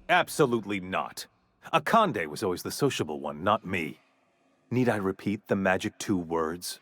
Absolutely not. Akande was always the sociable one, not me. Need I repeat the magic 2 words?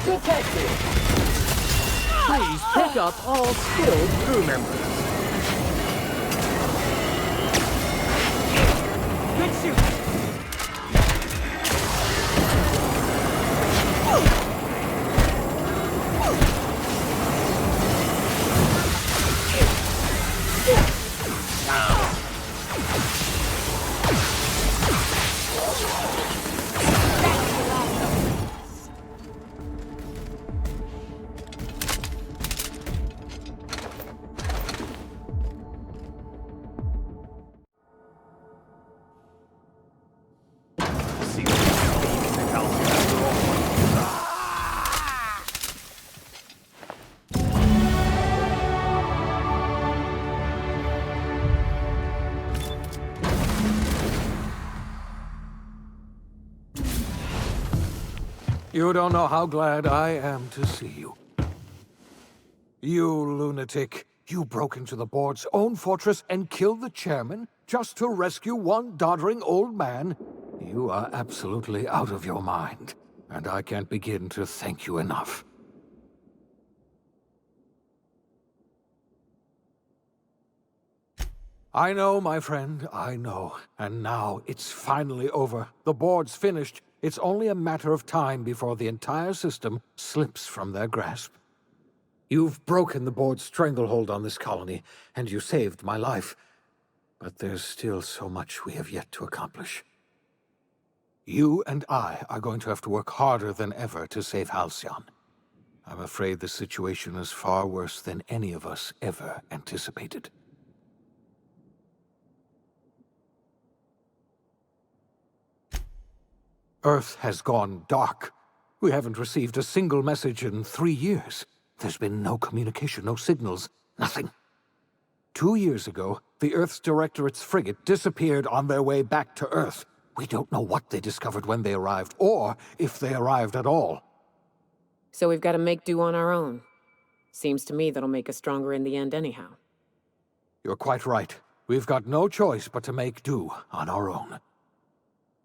Detected! Please pick up all skilled crew members. Good shoot! See what these in Halcyon after all. You don't know how glad I am to see you. You lunatic. You broke into the board's own fortress and killed the chairman just to rescue one doddering old man? You are absolutely out of your mind, and I can't begin to thank you enough. I know, my friend, I know. And now it's finally over. The board's finished. It's only a matter of time before the entire system slips from their grasp. You've broken the board's stranglehold on this colony, and you saved my life. But there's still so much we have yet to accomplish. You and I are going to have to work harder than ever to save Halcyon. I'm afraid the situation is far worse than any of us ever anticipated. Earth has gone dark. We haven't received a single message in 3 years. There's been no communication, no signals, nothing. 2 years ago, the Earth's Directorate's frigate disappeared on their way back to Earth. We don't know what they discovered when they arrived, or if they arrived at all. So we've got to make do on our own. Seems to me that'll make us stronger in the end anyhow. You're quite right. We've got no choice but to make do on our own.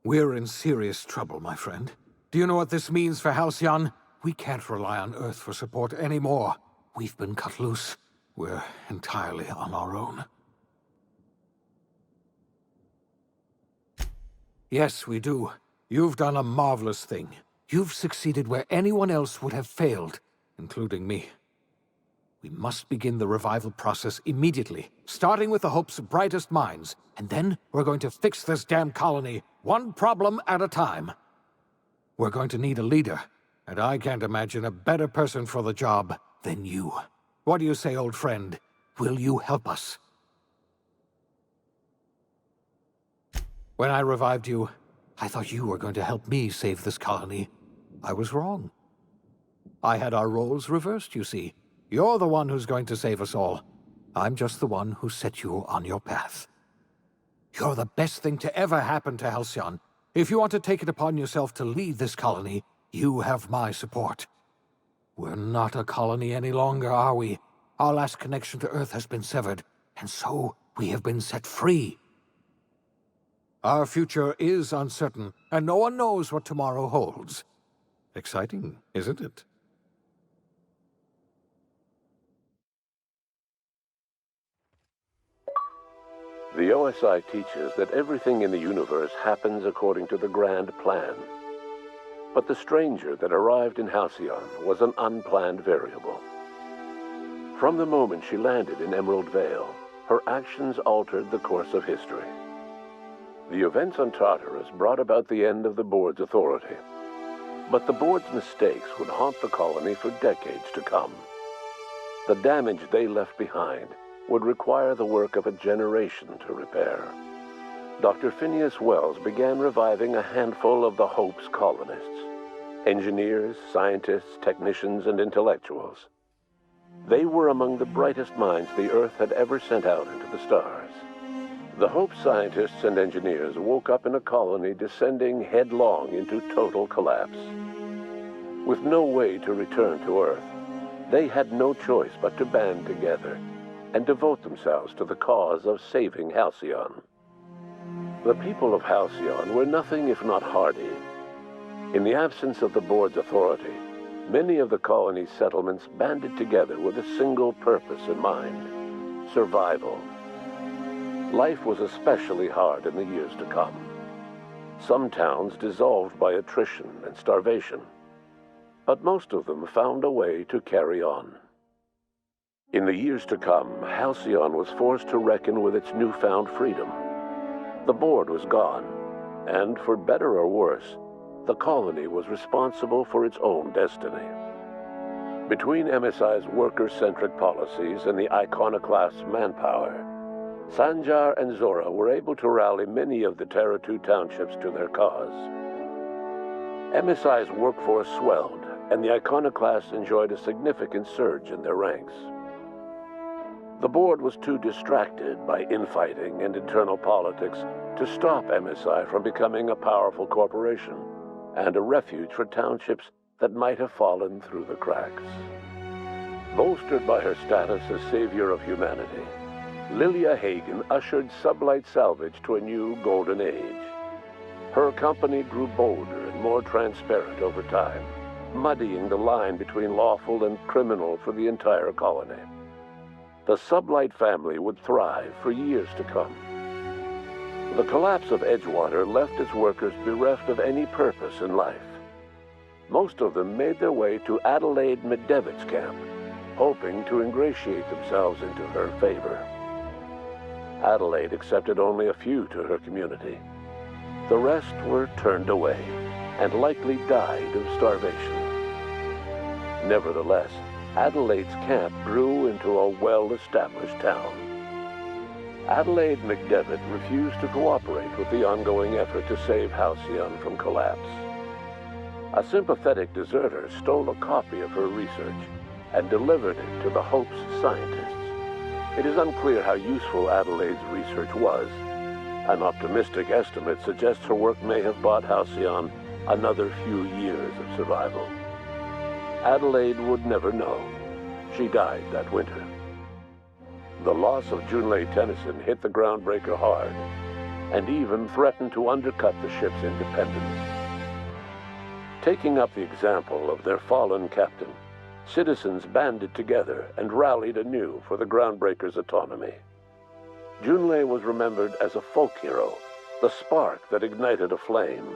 We're in serious trouble, my friend. Do you know what this means for Halcyon? We can't rely on Earth for support anymore. We've been cut loose. We're entirely on our own. Yes, we do. You've done a marvelous thing. You've succeeded where anyone else would have failed, including me. We must begin the revival process immediately, starting with the Hope's brightest minds, and then we're going to fix this damn colony, one problem at a time. We're going to need a leader, and I can't imagine a better person for the job than you. What do you say, old friend? Will you help us? When I revived you, I thought you were going to help me save this colony. I was wrong. I had our roles reversed, you see. You're the one who's going to save us all. I'm just the one who set you on your path. You're the best thing to ever happen to Halcyon. If you want to take it upon yourself to lead this colony, you have my support. We're not a colony any longer, are we? Our last connection to Earth has been severed, and so we have been set free. Our future is uncertain, and no one knows what tomorrow holds. Exciting, isn't it? The OSI teaches that everything in the universe happens according to the grand plan. But the stranger that arrived in Halcyon was an unplanned variable. From the moment she landed in Emerald Vale, her actions altered the course of history. The events on Tartarus brought about the end of the board's authority. But the board's mistakes would haunt the colony for decades to come. The damage they left behind would require the work of a generation to repair. Dr. Phineas Wells began reviving a handful of the Hope's colonists: engineers, scientists, technicians, and intellectuals. They were among the brightest minds the Earth had ever sent out into the stars. The Hope scientists and engineers woke up in a colony descending headlong into total collapse. With no way to return to Earth, they had no choice but to band together and devote themselves to the cause of saving Halcyon. The people of Halcyon were nothing if not hardy. In the absence of the board's authority, many of the colony's settlements banded together with a single purpose in mind: survival. Life was especially hard in the years to come. Some towns dissolved by attrition and starvation, but most of them found a way to carry on. In the years to come, Halcyon was forced to reckon with its newfound freedom. The board was gone, and for better or worse, the colony was responsible for its own destiny. Between MSI's worker-centric policies and the iconoclast's manpower, Sanjar and Zora were able to rally many of the Terra 2 townships to their cause. MSI's workforce swelled, and the iconoclasts enjoyed a significant surge in their ranks. The board was too distracted by infighting and internal politics to stop MSI from becoming a powerful corporation and a refuge for townships that might have fallen through the cracks. Bolstered by her status as savior of humanity, Lilia Hagen ushered Sublight Salvage to a new golden age. Her company grew bolder and more transparent over time, muddying the line between lawful and criminal for the entire colony. The Sublight family would thrive for years to come. The collapse of Edgewater left its workers bereft of any purpose in life. Most of them made their way to Adelaide McDevitt's camp, hoping to ingratiate themselves into her favor. Adelaide accepted only a few to her community. The rest were turned away and likely died of starvation. Nevertheless, Adelaide's camp grew into a well-established town. Adelaide McDevitt refused to cooperate with the ongoing effort to save Halcyon from collapse. A sympathetic deserter stole a copy of her research and delivered it to the Hope's scientists. It is unclear how useful Adelaide's research was. An optimistic estimate suggests her work may have bought Halcyon another few years of survival. Adelaide would never know. She died that winter. The loss of Junlei Tennyson hit the Groundbreaker hard, and even threatened to undercut the ship's independence. Taking up the example of their fallen captain, citizens banded together and rallied anew for the Groundbreaker's autonomy. Junlei was remembered as a folk hero, the spark that ignited a flame,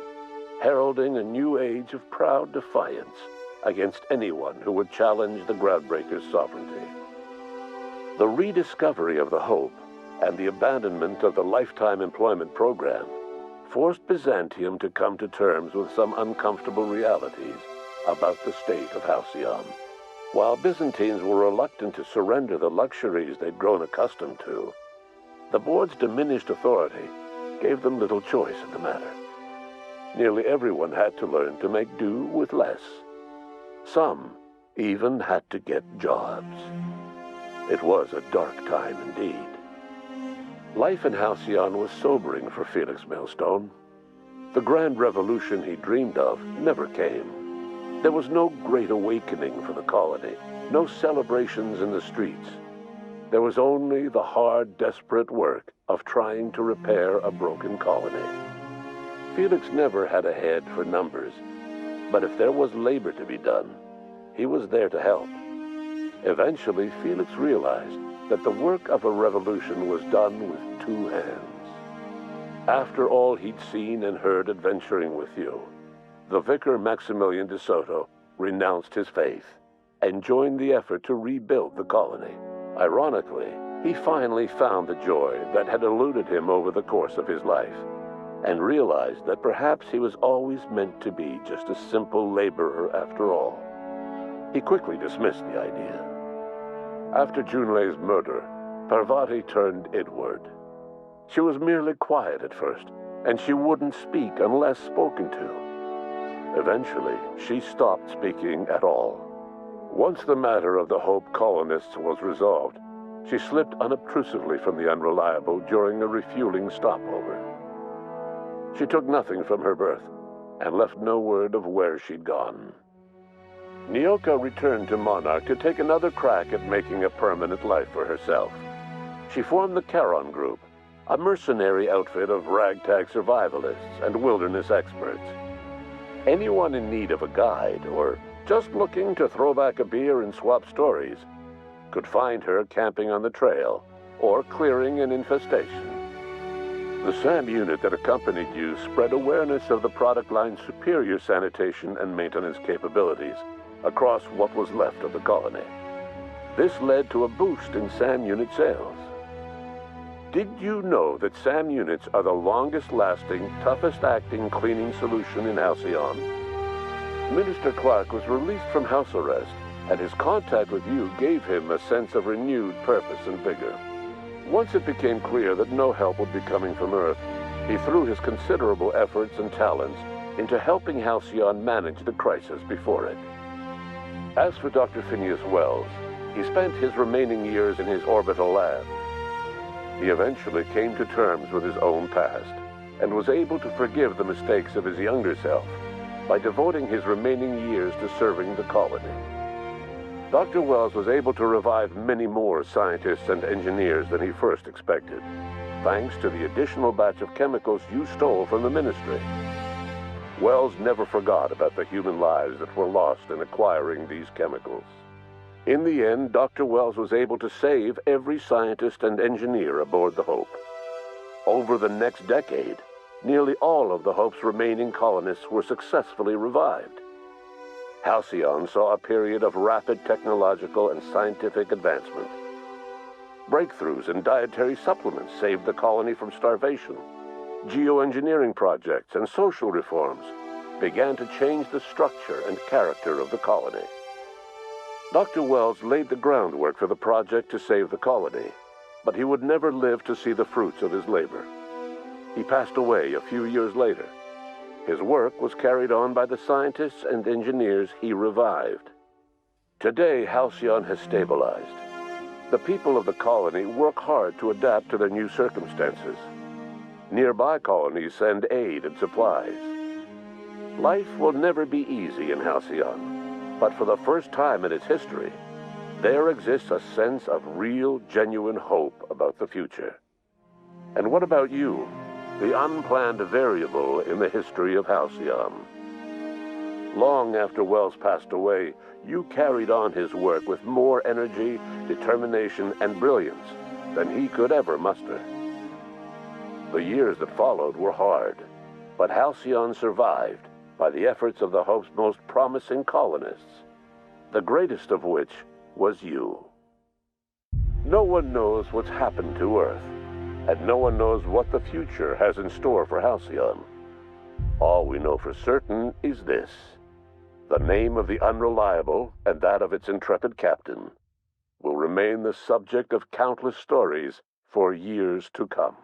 heralding a new age of proud defiance against anyone who would challenge the Groundbreaker's sovereignty. The rediscovery of the Hope and the abandonment of the lifetime employment program forced Byzantium to come to terms with some uncomfortable realities about the state of Halcyon. While Byzantines were reluctant to surrender the luxuries they'd grown accustomed to, the board's diminished authority gave them little choice in the matter. Nearly everyone had to learn to make do with less. Some even had to get jobs. It was a dark time indeed. Life in Halcyon was sobering for Felix Millstone. The grand revolution he dreamed of never came. There was no great awakening for the colony, no celebrations in the streets. There was only the hard, desperate work of trying to repair a broken colony. Felix never had a head for numbers, but if there was labor to be done, he was there to help. Eventually, Felix realized that the work of a revolution was done with two hands. After all he'd seen and heard adventuring with you, the vicar Maximilian de Soto renounced his faith and joined the effort to rebuild the colony. Ironically, he finally found the joy that had eluded him over the course of his life, and realized that perhaps he was always meant to be just a simple laborer after all. He quickly dismissed the idea. After Junlei's murder, Parvati turned inward. She was merely quiet at first, and she wouldn't speak unless spoken to. Eventually, she stopped speaking at all. Once the matter of the Hope colonists was resolved, she slipped unobtrusively from the Unreliable during a refueling stopover. She took nothing from her berth and left no word of where she'd gone. Nyoka returned to Monarch to take another crack at making a permanent life for herself. She formed the Charon Group, a mercenary outfit of ragtag survivalists and wilderness experts. Anyone in need of a guide or just looking to throw back a beer and swap stories could find her camping on the trail or clearing an infestation. The SAM unit that accompanied you spread awareness of the product line's superior sanitation and maintenance capabilities across what was left of the colony. This led to a boost in SAM unit sales. Did you know that SAM units are the longest-lasting, toughest-acting cleaning solution in Halcyon? Minister Clark was released from house arrest, and his contact with you gave him a sense of renewed purpose and vigor. Once it became clear that no help would be coming from Earth, he threw his considerable efforts and talents into helping Halcyon manage the crisis before it. As for Dr. Phineas Wells, he spent his remaining years in his orbital lab. He eventually came to terms with his own past and was able to forgive the mistakes of his younger self by devoting his remaining years to serving the colony. Dr. Wells was able to revive many more scientists and engineers than he first expected, thanks to the additional batch of chemicals you stole from the Ministry. Wells never forgot about the human lives that were lost in acquiring these chemicals. In the end, Dr. Wells was able to save every scientist and engineer aboard the Hope. Over the next decade, nearly all of the Hope's remaining colonists were successfully revived. Halcyon saw a period of rapid technological and scientific advancement. Breakthroughs in dietary supplements saved the colony from starvation. Geoengineering projects and social reforms began to change the structure and character of the colony. Dr. Wells laid the groundwork for the project to save the colony, but he would never live to see the fruits of his labor. He passed away a few years later. His work was carried on by the scientists and engineers he revived. Today, Halcyon has stabilized. The people of the colony work hard to adapt to their new circumstances. Nearby colonies send aid and supplies. Life will never be easy in Halcyon, but for the first time in its history, there exists a sense of real, genuine hope about the future. And what about you? The unplanned variable in the history of Halcyon. Long after Wells passed away, you carried on his work with more energy, determination, and brilliance than he could ever muster. The years that followed were hard, but Halcyon survived by the efforts of the Hope's most promising colonists, the greatest of which was you. No one knows what's happened to Earth, and no one knows what the future has in store for Halcyon. All we know for certain is this: the name of the Unreliable and that of its intrepid captain will remain the subject of countless stories for years to come.